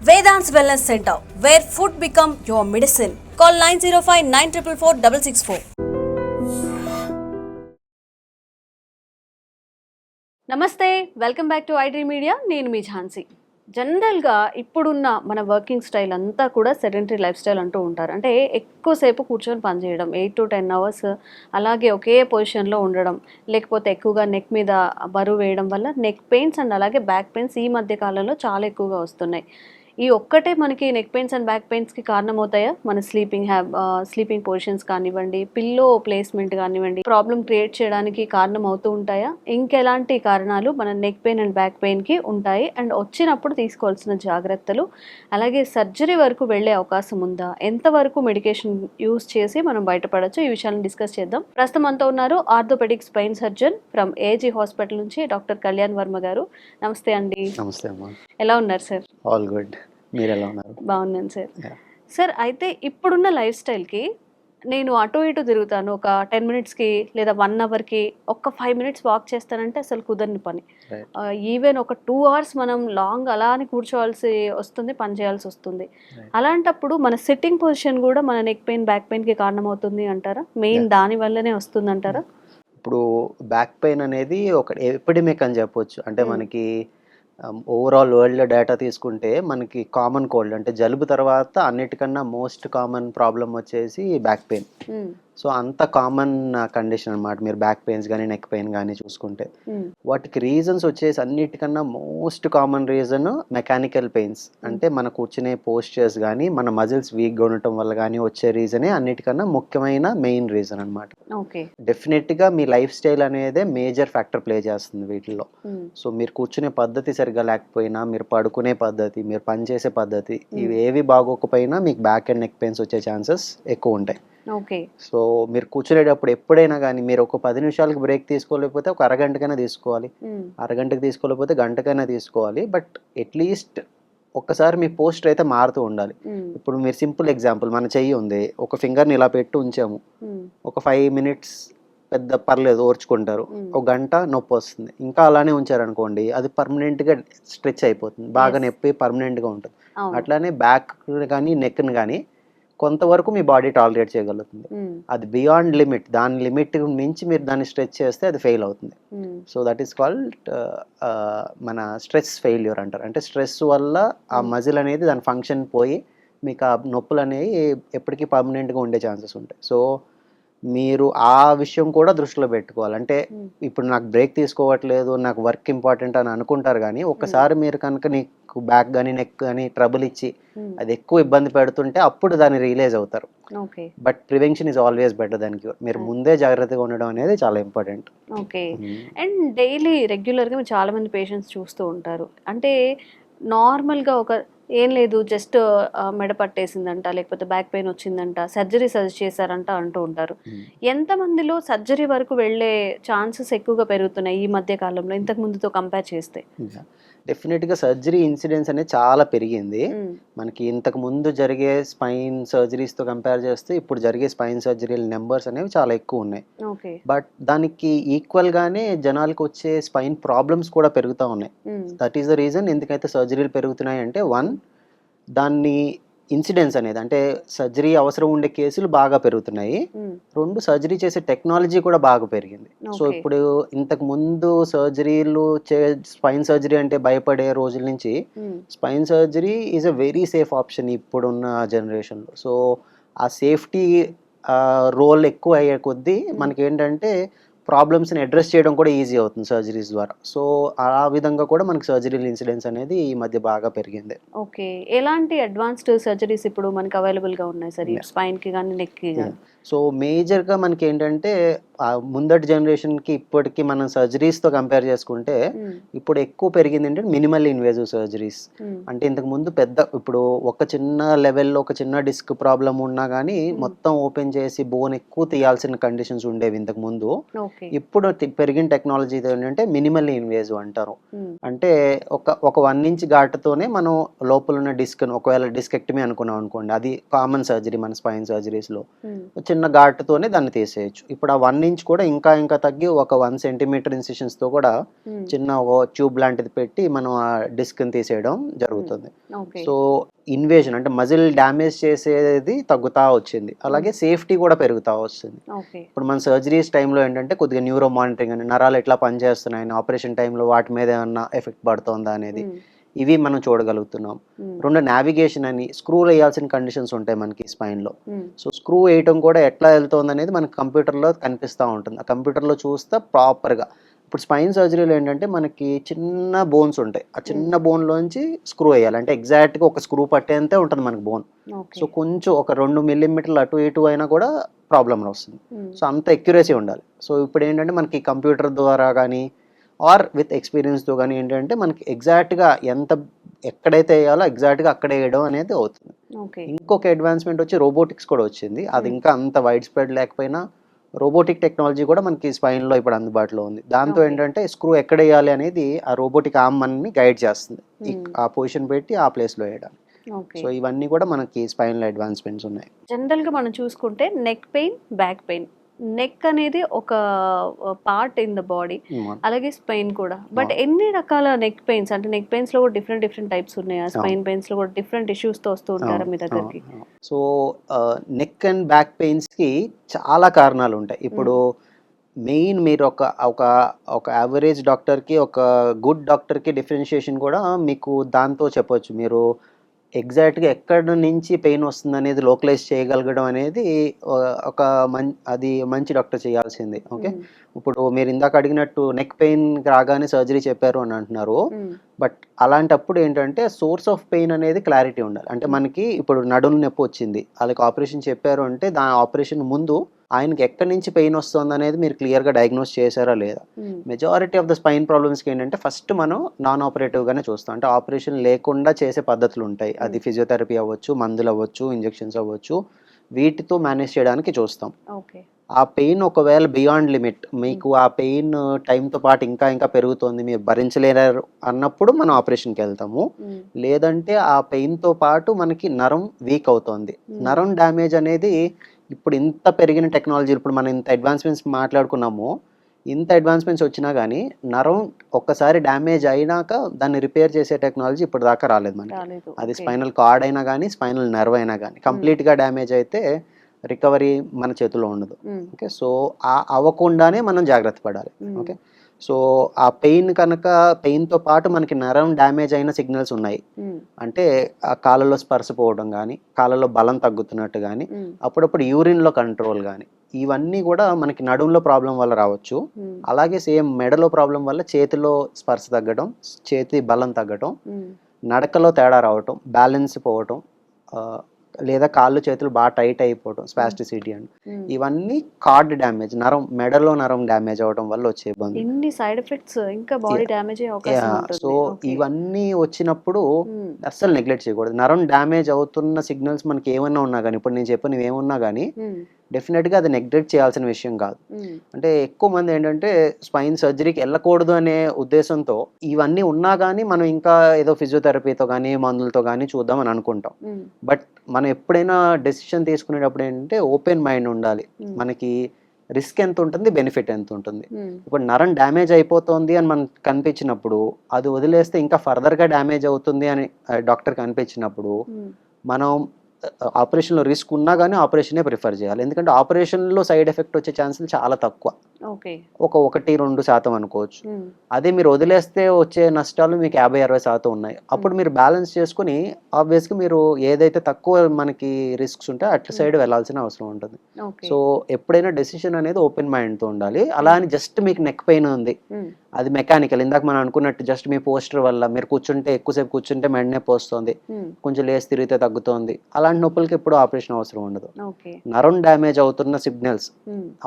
Vedant's Wellness Center, where food become your medicine. Call 905-944-664. నమస్తే, welcome back to iDream media. నేను మీ ఝాన్సీ. జనరల్గా ఇప్పుడున్న మన వర్కింగ్ స్టైల్ అంతా కూడా సెడెంటరీ లైఫ్ స్టైల్ అంటూ ఉంటారు. అంటే ఎక్కువసేపు కూర్చొని పనిచేయడం, 8 to 10 అవర్స్ అలాగే ఒకే పొజిషన్లో ఉండడం, లేకపోతే ఎక్కువగా నెక్ మీద బరువు వేయడం వల్ల నెక్ పెయిన్స్ అండ్ అలాగే బ్యాక్ పెయిన్స్ ఈ మధ్య కాలంలో చాలా ఎక్కువగా వస్తున్నాయి. ఈ ఒక్కటే మనకి నెక్ పెయిన్స్ అండ్ బ్యాక్ పెయిన్స్కి కారణమవుతాయా? మన స్లీపింగ్ పొజిషన్స్ కానివ్వండి, పిల్లో ప్లేస్మెంట్ కానివ్వండి, ప్రాబ్లం క్రియేట్ చేయడానికి కారణం అవుతూ ఉంటాయా? ఇంకెలాంటి కారణాలు మన నెక్ పెయిన్ అండ్ బ్యాక్ పెయిన్కి ఉంటాయి అండ్ వచ్చినప్పుడు తీసుకోవాల్సిన జాగ్రత్తలు, అలాగే సర్జరీ వరకు వెళ్ళే అవకాశం ఉందా? ఎంతవరకు మెడికేషన్ యూస్ చేసి మనం బయటపడచ్చు? ఈ విషయాలను డిస్కస్ చేద్దాం. ప్రస్తుతం అంతా ఉన్నారు orthopaedic spine surgeon from AG hospital నుంచి డాక్టర్ కళ్యాణ్ వర్మ గారు. నమస్తే అండి. నమస్తే అమ్మా. ఎలా ఉన్నారు సార్? All good. మీరు ఎలా ఉన్నారు? బాగున్నాను సార్. సార్, అయితే ఇప్పుడున్న లైఫ్ స్టైల్కి నేను అటు ఇటు తిరుగుతాను, ఒక 10 మినిట్స్కి లేదా 1 అవర్కి ఒక 5 మినిట్స్ వాక్ చేస్తానంటే అసలు కుదరని పని. ఈవెన్ ఒక 2 అవర్స్ మనం లాంగ్ అలా అని కూర్చోవాల్సి వస్తుంది, పని చేయాల్సి వస్తుంది. అలాంటప్పుడు మన సిట్టింగ్ పొజిషన్ కూడా మన నెక్ పెయిన్ బ్యాక్ పెయిన్కి కారణమవుతుంది అంటారా? మెయిన్ దాని వల్లనే వస్తుంది అంటారా? ఇప్పుడు బ్యాక్ పెయిన్ అనేది ఒక ఎపిడమిక్ అని చెప్పొచ్చు. అంటే మనకి ఓవరాల్ వరల్డ్ డేటా తీసుకుంటే మనకి కామన్ కోల్డ్ అంటే జలుబు తర్వాత అన్నిటికన్నా మోస్ట్ కామన్ ప్రాబ్లం వచ్చేసి బ్యాక్ పెయిన్. సో అంత కామన్ కండిషన్ అనమాట. మీరు బ్యాక్ పెయిన్స్ కానీ నెక్ పెయిన్ కానీ చూసుకుంటే వాటికి రీజన్స్ వచ్చేసి అన్నిటికన్నా most common reason mechanical pains. అంటే మన కూర్చునే పోస్చర్స్ కానీ మన మజిల్స్ వీక్గా ఉండటం వల్ల కానీ వచ్చే రీజనే అన్నిటికన్నా ముఖ్యమైన మెయిన్ రీజన్ అనమాట. డెఫినెట్గా మీ లైఫ్ స్టైల్ అనేదే మేజర్ ఫ్యాక్టర్ ప్లే చేస్తుంది వీటిల్లో. సో మీరు కూర్చునే పద్ధతి సరిగ్గా లేకపోయినా, మీరు పడుకునే పద్ధతి, మీరు పనిచేసే పద్ధతి, ఇవి ఏవి బాగోకపోయినా మీకు బ్యాక్ అండ్ నెక్ పెయిన్స్ వచ్చే ఛాన్సెస్ ఎక్కువ ఉంటాయి. సో మీరు కూర్చునేటప్పుడు ఎప్పుడైనా కానీ మీరు ఒక 10 నిమిషాలకు బ్రేక్ తీసుకోలేకపోతే ఒక అరగంటకైనా తీసుకోవాలి, అరగంటకి తీసుకోలేకపోతే గంటకైనా తీసుకోవాలి. బట్ అట్లీస్ట్ ఒక్కసారి మీ పోస్టర్ అయితే మారుతూ ఉండాలి. ఇప్పుడు మీరు సింపుల్ ఎగ్జాంపుల్, మన చెయ్యి ఉంది, ఒక ఫింగర్ని ఇలా పెట్టి ఉంచాము, ఒక 5 మినిట్స్ పెద్ద పర్లేదు ఓర్చుకుంటారు, ఒక గంట నొప్పి వస్తుంది, ఇంకా అలానే ఉంచారనుకోండి అది పర్మనెంట్గా స్ట్రెచ్ అయిపోతుంది, బాగా నొప్పి పర్మనెంట్గా ఉంటుంది. అట్లానే బ్యాక్ కానీ నెక్ని కానీ కొంతవరకు మీ బాడీ టాలరేట్ చేయగలుగుతుంది. అది బియాండ్ లిమిట్, దాని లిమిట్ మించి మీరు దాన్ని స్ట్రెచ్ చేస్తే అది ఫెయిల్ అవుతుంది. సో దట్ ఈస్ కాల్డ్ మన స్ట్రెస్ ఫెయిల్యూర్ అంటారు. అంటే స్ట్రెస్ వల్ల ఆ మజిల్ అనేది దాని ఫంక్షన్ పోయి మీకు ఆ నొప్పులు అనేవి ఎప్పటికీ పర్మనెంట్గా ఉండే ఛాన్సెస్ ఉంటాయి. సో మీరు ఆ విషయం కూడా దృష్టిలో పెట్టుకోవాలి. అంటే ఇప్పుడు నాకు బ్రేక్ తీసుకోవట్లేదు, నాకు వర్క్ ఇంపార్టెంట్ అని అనుకుంటారు, కానీ ఒక్కసారి మీరు కనుక నీకు బ్యాక్ కానీ నెక్ కానీ ట్రబుల్ ఇచ్చి అది ఎక్కువ ఇబ్బంది పెడుతుంటే అప్పుడు దాన్ని రియలైజ్ అవుతారు. But prevention is always better than cure. మీరు ముందే జాగ్రత్తగా ఉండడం అనేది చాలా ఇంపార్టెంట్. ఓకే. అండ్ డైలీ రెగ్యులర్గా చాలా మంది పేషెంట్స్ చూస్తూ ఉంటారు. అంటే నార్మల్గా ఒక ఏం లేదు, జస్ట్ మెడ పట్టేసిందంట, లేకపోతే బ్యాక్ పెయిన్ వచ్చిందంట, సర్జరీ సజెస్ట్ చేశారంట అంటూ ఉంటారు. ఎంతమందిలో సర్జరీ వరకు వెళ్ళే ఛాన్సెస్ ఎక్కువగా పెరుగుతున్నాయి ఈ మధ్య కాలంలో ఇంతకు ముందుతో కంపేర్ చేస్తే? డెఫినెట్గా సర్జరీ ఇన్సిడెన్స్ అనేది చాలా పెరిగింది. మనకి ఇంతకు ముందు జరిగే స్పైన్ సర్జరీస్తో కంపేర్ చేస్తే ఇప్పుడు జరిగే స్పైన్ సర్జరీల నెంబర్స్ అనేవి చాలా ఎక్కువ ఉన్నాయి. బట్ దానికి ఈక్వల్గానే జనాలకు వచ్చే స్పైన్ ప్రాబ్లమ్స్ కూడా పెరుగుతూ ఉన్నాయి. దట్ ఈస్ ద రీజన్ ఎందుకైతే సర్జరీలు పెరుగుతున్నాయి అంటే, 1 దాన్ని ఇన్సిడెన్స్ అనేది అంటే సర్జరీ అవసరం ఉండే కేసులు బాగా పెరుగుతున్నాయి. 2 సర్జరీ చేసే టెక్నాలజీ కూడా బాగా పెరిగింది. సో ఇప్పుడు ఇంతకు ముందు సర్జరీలు స్పైన్ సర్జరీ అంటే భయపడే రోజుల నుంచి spine surgery is a very safe option ఇప్పుడున్న జనరేషన్లో. సో ఆ సేఫ్టీ రోల్ ఎక్కువ అయ్యే కొద్దీ మనకి ఏంటంటే ప్రాబ్లమ్స్ని అడ్రస్ చేయడం కూడా ఈజీ అవుతుంది సర్జరీస్ ద్వారా. సో ఆ విధంగా కూడా మనకి సర్జరీల ఇన్సిడెన్స్ అనేది ఈ మధ్య బాగా పెరిగింది. ఓకే. ఎలాంటి అడ్వాన్స్డ్ సర్జరీస్ ఇప్పుడు మనకి అవైలబుల్గా ఉన్నాయి సార్, స్పైన్కి కానీ నెక్కి కానీ? సో మేజర్గా మనకి ఏంటంటే ముందటి జనరేషన్కి ఇప్పటికి మనం సర్జరీస్తో కంపేర్ చేసుకుంటే ఇప్పుడు ఎక్కువ పెరిగింది ఏంటంటే మినిమల్ ఇన్వేజివ్ సర్జరీస్. అంటే ఇంతకు ముందు ఇప్పుడు ఒక చిన్న లెవెల్లో ఒక చిన్న డిస్క్ ప్రాబ్లం ఉన్నా కానీ మొత్తం ఓపెన్ చేసి బోన్ ఎక్కువ తీయాల్సిన కండిషన్స్ ఉండేవి ఇంతకు ముందు. ఓకే. ఇప్పుడు పెరిగిన టెక్నాలజీ ఏంటంటే మినిమల్లీ ఇన్వేజివ్ అంటారు. అంటే ఒక 1 ఇంచ్ ఘాటుతోనే మనం లోపల ఉన్న డిస్క్‌ని, ఒకవేళ డిస్కెక్టమీ అనుకున్నాం అనుకోండి, అది కామన్ సర్జరీ మన స్పైన్ సర్జరీస్‌లో. చిన్న ఘాటుతోనే దాన్ని తీసేయొచ్చు. ఇప్పుడు ఆ 1 ఇంచ్ కూడా ఇంకా ఇంకా తగ్గి ఒక 1 సెంటీమీటర్ ఇన్సిషన్స్‌తో కూడా చిన్న ట్యూబ్ లాంటిది పెట్టి మనం ఆ డిస్క్‌ని తీసేయడం జరుగుతుంది. ఓకే. సో, ఇన్వేజన్ అంటే మజిల్ డ్యామేజ్ చేసేది తగ్గుతా వచ్చింది. అలాగే సేఫ్టీ కూడా పెరుగుతా వస్తుంది. ఓకే. ఇప్పుడు మన సర్జరీస్ టైంలో ఏంటంటే కొద్దిగా న్యూరో మానిటరింగ్ అని, నరాలు ఎట్లా పనిచేస్తున్నాయని, ఆపరేషన్ టైంలో వాటి మీద ఏమన్నా ఎఫెక్ట్ పడుతోందా అనేది ఇవి మనం చూడగలుగుతున్నాం. 2 నావిగేషన్ అని, స్క్రూలు ఎయ్యాల్సిన కండిషన్స్ ఉంటాయి మనకి స్పైన్‌లో. సో, స్క్రూ ఎయటం కూడా ఎట్లా ఎళ్తోందనేది మనకి కంప్యూటర్‌లో కనిపిస్తా ఉంటుంది. ఆ కంప్యూటర్‌లో చూస్తే ప్రాపర్‌గా ఇప్పుడు స్పైన్ సర్జరీలో ఏంటంటే మనకి చిన్న బోన్స్ ఉంటాయి. ఆ చిన్న బోన్‌లోంచి స్క్రూ ఎయ్యాలి. అంటే ఎగ్జాక్ట్‌గా ఒక స్క్రూ పట్టేంతే ఉంటది మనకి బోన్. సో, కొంచెం ఒక 2 మిల్లీమీటర్లు అటు ఇటు అయినా కూడా ప్రాబ్లమ్ వస్తుంది. సో, అంత అక్యురసీ ఉండాలి. సో, ఇప్పుడేంటంటే మనకి కంప్యూటర్ ద్వారా గానీ ఆర్ విత్ ఎక్స్‌పీరియన్స్‌తో గానీ ఏంటంటే మనకి ఎగ్జాక్ట్‌గా ఎక్కడైతే ఎయ్యాలో ఎగ్జాక్ట్‌గా అక్కడే ఎయడం అనేది అవుతుంది. ఓకే. ఇంకొక అడ్వాన్స్‌మెంట్ వచ్చి రోబోటిక్స్ కూడా వచ్చింది. అది ఇంకా అంత వైడ్ స్ప్రెడ్ లేకపోయినా రోబోటిక్ టెక్నాలజీ కూడా మనకి స్పైన్‌లో ఇప్పుడు అందుబాటులో ఉంది. దాంతో ఓకే. ఏంటంటే స్క్రూ ఎక్కడెయ్యాలి అనేది ఆ రోబోటిక్ ఆర్మ్ మనని గైడ్ చేస్తుంది. ఆ పొజిషన్ పెట్టి ఆ ప్లేస్‌లో ఎయడానికి. ఓకే. సో, ఇవన్నీ కూడా మనకి స్పైన్‌లో అడ్వాన్స్‌మెంట్స్ ఉన్నాయి. జనరల్‌గా మనం చూసుకుంటే neck pain, back pain. Neck అనేది ఒక పార్ట్ ఇన్ ద బాడీ. హ్మ్. అలాగే స్పైన్ కూడా. బట్ అవును. ఎన్ని రకాల నెక్ పెయిన్స్ అంటే నెక్ పెయిన్స్‌లో కూడా డిఫరెంట్ డిఫరెంట్ టైప్స్ ఉన్నాయా? అవును. స్పైన్ పెయిన్స్‌లో కూడా డిఫరెంట్ ఇష్యూస్‌తో వస్తూ ఉంటారా అవును. మీ దగ్గరికి? అవును. సో, నెక్ అండ్ బ్యాక్ పెయిన్స్‌కి చాలా కారణాలుంటాయి. ఇప్పుడు మెయిన్ మీరు ఒక ఒక ఒక యావరేజ్ డాక్టర్‌కి, ఒక గుడ్ డాక్టర్‌కి డిఫరెన్షియేషన్ కూడా మీకు దాంతో చెప్పొచ్చు. మీరు ఎగ్జాక్ట్‌గా ఎక్కడి నుంచి పెయిన్ వస్తుందనేది లోకలైజ్ చేయగలగడం అనేది ఒక అది మంచి డాక్టర్ చేయాల్సింది. ఓకే. హ్మ్. ఇప్పుడు మీరు ఇందాక అడిగినట్టు నెక్ పెయిన్ రాగానే సర్జరీ చెప్పారు అని అంటున్నారు. హ్మ్. బట్ అలాంటప్పుడు ఏంటంటే సోర్స్ ఆఫ్ పెయిన్ అనేది క్లారిటీ ఉండాలి. అంటే మనకి ఇప్పుడు నడుము నొప్పి వచ్చింది. ఆళ్ళకి ఆపరేషన్ చెప్పారు అంటే ఆపరేషన్ ముందు ఆయనకి ఎక్కడి నుంచి పెయిన్ వస్తుందనేది మీరు క్లియర్‌గా డయాగ్నోస్ చేసారా లేదా? హ్మ్. మెజారిటీ ఆఫ్ ద స్పైన్ ప్రాబ్లమ్స్‌కి ఏంటంటే ఫస్ట్ మనం నాన్ ఆపరేటివ్‌గానే చూస్తాం. అంటే ఆపరేషన్ లేకుండా చేసే పద్ధతులుంటాయి. అది ఫిజియోథెరపీ అవ్వచ్చు, మందులవ్వచ్చు, ఇంజెక్షన్స్ అవ్వచ్చు. వీటితో మేనేజ్ చేయడానికి చూస్తాం. ఓకే. ఆ పెయిన్ ఒకవేళ బియాండ్ లిమిట్ మీకు ఆ పెయిన్ టైమ్‌తో పాటు ఇంకా ఇంకా పెరుగుతోంది. మీరు భరించలేరు అన్నప్పుడు మనం ఆపరేషన్‌కెళ్తాము. హ్మ్. లేదంటే ఆ పెయిన్‌తో పాటు మనకి నరం వీక్ అవుతోంది. నరం డ్యామేజ్ అనేది ఇప్పుడు ఇంత పెరిగిన టెక్నాలజీ ఇప్పుడు మనం ఇంత అడ్వాన్స్‌మెంట్స్ మాట్లాడుకున్నామో, ఇంత అడ్వాన్స్‌మెంట్స్ వచ్చినా గానీ నరం ఒక్కసారి డ్యామేజ్ అయినాక దాన్ని రిపేర్ చేసే టెక్నాలజీ ఇప్పటిదాకా రాలేదు మనకి. రాలేదు. అది ఓకే. స్పైనల్ కార్డ్ అయినా గానీ, స్పైనల్ నెర్వ్ అయినా గానీ. కంప్లీట్‌గా డ్యామేజ్ అయితే రికవరీ మన చేతుల్లో ఉండదు. హ్మ్. ఓకే. సో, అవ్వకుండానే మనం జాగ్రత్త పడాలి. ఓకే. సో, ఆ పెయిన్‌తో పాటు మనకి నరం డ్యామేజ్ అయిన సిగ్నల్స్ ఉన్నాయి. హ్మ్. అంటే ఆ కాళ్ళలో స్పర్శ పోవడం గానీ, కాళ్ళలో బలం తగ్గుతున్నట్టు గానీ, హ్మ్. అప్పుడప్పుడు యూరిన్‌లో కంట్రోల్ గానీ, ఇవన్నీ గూడా మనకి నడుములో ప్రాబ్లమ్ వల్ల రావచ్చు. హ్మ్. అలాగే సేమ్ మెడలో ప్రాబ్లమ్ వల్ల చేతిలో స్పర్శ తగ్గడం, చేతి బలం తగ్గటం, హ్మ్. నడకలో తేడా రావటం, బ్యాలెన్స్ పోవటం, ఆహ్, లేదా కాళ్ళు చేతులు టైట్ అయిపోవటం, స్పాస్టిసిటీ అని. హ్మ్. ఇవన్నీ కార్డ్ డ్యామేజ్, మెడలో నరం డ్యామేజ్ అవ్వడం వల్ల వచ్చే ఇబ్బందులు. ఇన్ని సైడ్ ఎఫెక్ట్స్ ఇంకా బాడీ యాహ్! డ్యామేజ్ అయ్యే అవకాశం సో, ఉంటుంది. ఓకే. ఇవన్నీ వచ్చినప్పుడు హ్మ్. అస్సలు నెగ్లెక్ట్ చేయకూడదు. నరం డ్యామేజ్ అవుతున్న సిగ్నల్స్ మనకి ఏమన్నా ఉన్నా గానీ, ఇప్పుడు నేను చెప్పినవి ఏమున్నా గానీ, హ్మ్. డెఫినిట్‌గా అది నెగ్లెక్ట్ చేయాల్సిన విషయం కాదు. హ్మ్. అంటే ఎక్కువ మంది ఏంటంటే స్పైన్ సర్జరీకి ఎళ్ళకూడదు అనే ఉద్దేశంతో ఇవన్నీ ఉన్నా గానీ మనం ఇంకా ఏదో ఫిజియోథెరపీతో గానీ, మందులతో గానీ చూద్దాం అని అనుకుంటాం. హ్మ్. బట్ మనం ఎప్పుడైనా డెసిషన్ తీసుకునేటప్పుడు ఏంటంటే ఓపెన్ మైండ్ ఉండాలి. హ్మ్. మనకి రిస్క్ ఎంతుంటుంది? బెనిఫిట్ ఎంతుంటుంది? హ్మ్. ఇప్పుడు నరం డ్యామేజ్ అయిపోతోంది అని మనకు కనిపించినప్పుడు, అది వదిలేస్తే ఇంకా ఫర్దర్‌గా డ్యామేజ్ అవుతుంది అని డాక్టర్‌కి అనిపించినప్పుడు, హ్మ్. మనం ఆపరేషన్‌లో రిస్క్ ఉన్నా గానీ ఆపరేషనే ప్రిఫర్ చేయాలి. ఎందుకంటే ఆపరేషన్‌లో సైడ్ ఎఫెక్ట్ వచ్చే ఛాన్సులు చాలా తక్కువ. ఓకే. ఒక 1, 2% అనుకోవచ్చు. హ్మ్. అదే మీరు వదిలేస్తే వచ్చే నష్టాలు మీకు 50, 60% ఉన్నాయి. అప్పుడు మీరు బ్యాలెన్స్ చేసుకొని ఆబ్వియస్‌గా మీరు ఏదైతే తక్కువ మనకి రిస్క్స్ ఉంటాయో అటు సైడ్ వెళ్ళాల్సిన అవసరం ఉంటుంది. ఓకే. సో, ఎప్పుడైనా డెసిషన్ అనేది ఓపెన్ మైండ్‌తో ఉండాలి. అలా అని జస్ట్ మీకు నెక్ పెయిన్ ఉంది. హ్మ్. అది మెకానికల్. ఇందాక మనం అనుకున్నట్టు జస్ట్ మీ పోస్చర్ వల్ల మీరు ఎక్కువ సేపు కూర్చుంటే మెడ నొప్పొస్తోంది. హ్మ్. కొంచెం లేసి తిరిగితే తగ్గుతోంది. అలా అలాంటి నొప్పులకి ఎప్పుడు ఆపరేషన్ అవసరం ఉండదు. ఓకే. నరం డ్యామేజ్ అవుతున్న సిగ్నల్స్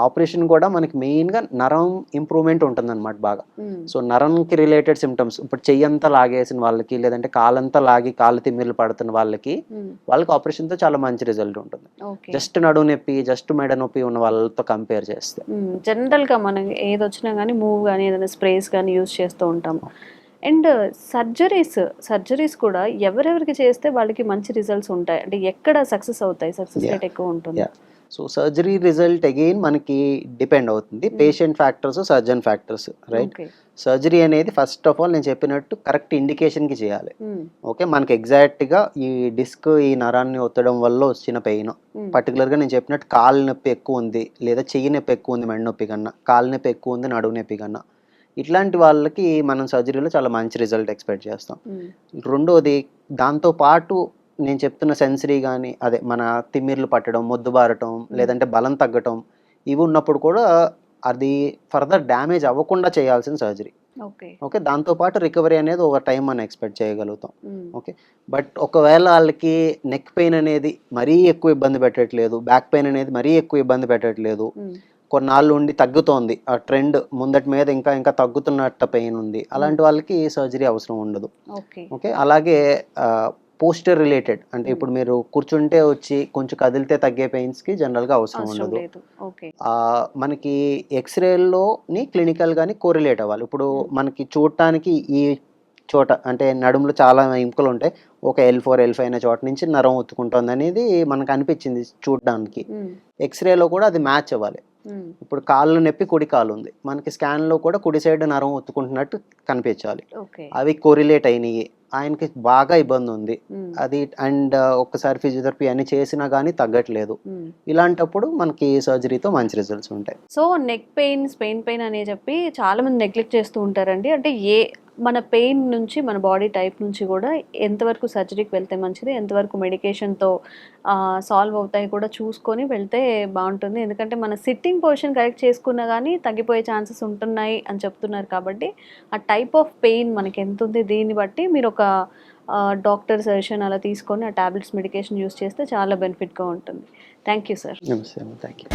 ఆపరేషన్ కూడా మనకి మెయిన్గా నరం ఇంప్రూవ్మెంట్ ఉంటుందన్నమాట బాగా. సో నరంకి రిలేటెడ్ సిమ్టమ్స్, ఇప్పుడు చెయ్యంతా లాగేసిన వాళ్ళకి, లేదంటే కాలంతా లాగి కాళ్ళు తిమ్మిర్లు పడుతున్న వాళ్ళకి ఆపరేషన్తో చాలా మంచి రిజల్ట్ ఉంటుంది. జస్ట్ నడుము నొప్పి, జస్ట్ మెడ నొప్పి ఉన్న వాళ్ళతో కంపేర్ చేస్తే. జనరల్గా మనం ఏదొచ్చినా కానీ మూవ్ కానీ ఏదైనా స్ప్రేస్ కానీ యూజ్ చేస్తూ ఉంటాం. అండ్ సర్జరీస్ కూడా ఎవరెవరికి చేస్తే వాళ్ళకి మంచి రిజల్ట్స్ ఉంటాయి, అంటే ఎక్కడ సక్సెస్ అవుతాయి, సక్సెస్ రేట్ ఎక్కువ ఉంటుంది? సో సర్జరీ రిజల్ట్ అగైన్ మనకి డిపెండ్ అవుతుంది patient factors, surgeon factors, right? Surgery అనేది ఫస్ట్ ఆఫ్ ఆల్ నేను చెప్పినట్టు కరెక్ట్ ఇండికేషన్కి చేయాలి. ఓకే, మనకి ఎగ్జాక్ట్గా ఈ డిస్క్, ఈ నరాన్ని ఒత్తడం వల్ల వచ్చిన పెయిన్, పర్టికులర్గా నేను చెప్పినట్టు కాలు నొప్పి ఎక్కువ ఉంది, లేదా చెయ్యి నొప్పి ఎక్కువ ఉంది మెడ నొప్పి కన్నా, కాలు నొప్పి ఎక్కువ ఉంది నడువు నొప్పి కన్నా, ఇట్లాంటి వాళ్ళకి మనం సర్జరీలో చాలా మంచి రిజల్ట్ ఎక్స్పెక్ట్ చేస్తాం. రెండోది, దాంతోపాటు నేను చెప్తున్న సెన్సరీ కానీ, అదే మన తిమ్మిర్లు పట్టడం, మొద్దుబారటం, లేదంటే బలం తగ్గటం, ఇవి ఉన్నప్పుడు కూడా అది ఫర్దర్ డ్యామేజ్ అవ్వకుండా చేయాల్సిన సర్జరీ. ఓకే, దాంతోపాటు రికవరీ అనేది ఓవర్ టైం మనం ఎక్స్పెక్ట్ చేయగలుగుతాం. ఓకే, బట్ ఒకవేళ వాళ్ళకి నెక్ పెయిన్ అనేది మరీ ఎక్కువ ఇబ్బంది పెట్టట్లేదు, బ్యాక్ పెయిన్ అనేది మరీ ఎక్కువ ఇబ్బంది పెట్టట్లేదు, కొన్నాళ్ళు ఉండి తగ్గుతోంది, ఆ ట్రెండ్ ముందటి మీద ఇంకా తగ్గుతున్నట్టు పెయిన్ ఉంది, అలాంటి వాళ్ళకి సర్జరీ అవసరం ఉండదు. ఓకే, అలాగే పోస్టర్ రిలేటెడ్, అంటే ఇప్పుడు మీరు కూర్చుంటే వచ్చి కొంచెం కదిలితే తగ్గే పెయిన్స్కి జనరల్గా అవసరం ఉండదు. మనకి ఎక్స్రేలోని క్లినికల్ గానీ కోరిలేట్ అవ్వాలి. ఇప్పుడు మనకి చూడటానికి ఈ చోట, అంటే నడుములో చాలా ఎముకలు ఉంటాయి, ఒక L4, L5 అనే చోట నుంచి నరం ఒత్తుకుంటుంది అనేది మనకు అనిపించింది చూడడానికి. ఎక్స్రేలో కూడా అది మ్యాచ్ అవ్వాలి. ఇప్పుడు కాళ్ళు నొప్పి కుడి కాలు ఉంది, మనకి స్కాన్లో కూడా కుడి సైడ్ నరం ఒత్తుకుంటున్నట్టు కనిపించాలి. అవి కోరిలేట్ అయినాయి, ఆయనకి బాగా ఇబ్బంది ఉంది అది, అండ్ ఒక్కసారి ఫిజియోథెరపీ అని చేసినా కానీ తగ్గట్లేదు, ఇలాంటప్పుడు మనకి సర్జరీతో మంచి రిజల్ట్స్ ఉంటాయి. So neck pain, Spain pain అని చెప్పి చాలా మంది నెగ్లెక్ట్ చేస్తూ ఉంటారండి. అంటే మన పెయిన్ నుంచి, మన బాడీ టైప్ నుంచి కూడా ఎంతవరకు సర్జరీకి వెళ్తే మంచిది, ఎంతవరకు మెడికేషన్తో సాల్వ్ అవుతాయి కూడా చూసుకొని వెళ్తే బాగుంటుంది. ఎందుకంటే మన సిట్టింగ్ పొజిషన్ కరెక్ట్ చేసుకున్నా కానీ తగ్గిపోయే ఛాన్సెస్ ఉంటున్నాయి అని చెప్తున్నారు. కాబట్టి ఆ టైప్ ఆఫ్ పెయిన్ మనకి ఎంత ఉంది, దీన్ని బట్టి మీరు ఒక డాక్టర్ సజెషన్ అలా తీసుకొని ఆ టాబ్లెట్స్, మెడికేషన్ యూస్ చేస్తే చాలా బెనిఫిట్గా ఉంటుంది. Thank you sir. నమస్తే, థ్యాంక్ యూ.